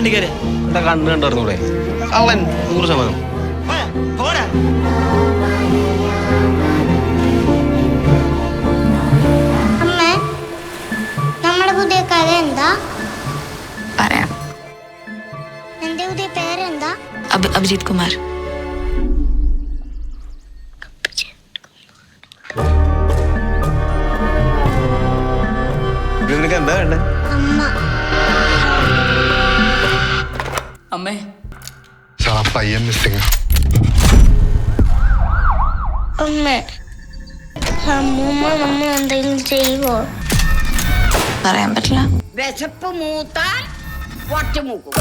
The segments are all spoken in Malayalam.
വണ്ടി കയറി. എന്താ കണ്ണ് കണ്ടറിഞ്ഞൂടെ? കള്ളൻ 100%. പോരാ. അമ്മേ, നമ്മുടെ പുതിയ കഥ എന്താ? പറയാം. എന്റെ പുതിയ പേരെന്താ? അഭിജിത് കുമാർ. നിനക്ക് എന്താ വേണ്ടേ? അമ്മ. അമ്മേ, പയ്യൻ മിസ്സിങ്. അമ്മേ, അമ്മൂമ്മ നമ്മൾ എന്തെങ്കിലും ചെയ്യുവോ? പറയാൻ പറ്റില്ല. വിശപ്പ് മൂത്താൽ ഒറ്റമൂക്കും.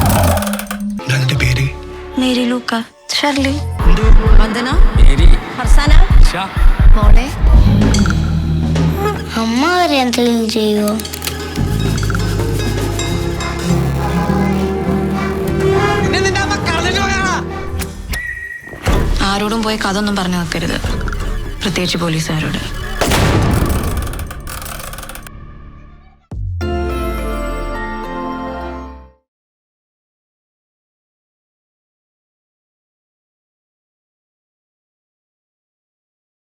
രണ്ട് പേര് മേരി ലൂക്ക, ഷർലി, വന്ദന, ഫർസാന, മോളെ. അമ്മ അവരെ എന്തെങ്കിലും ചെയ്യുവോ? ആരോടും പോയി കഥ ഒന്നും പറഞ്ഞു വെക്കരുത്, പ്രത്യേകിച്ച് പോലീസുകാരോട്.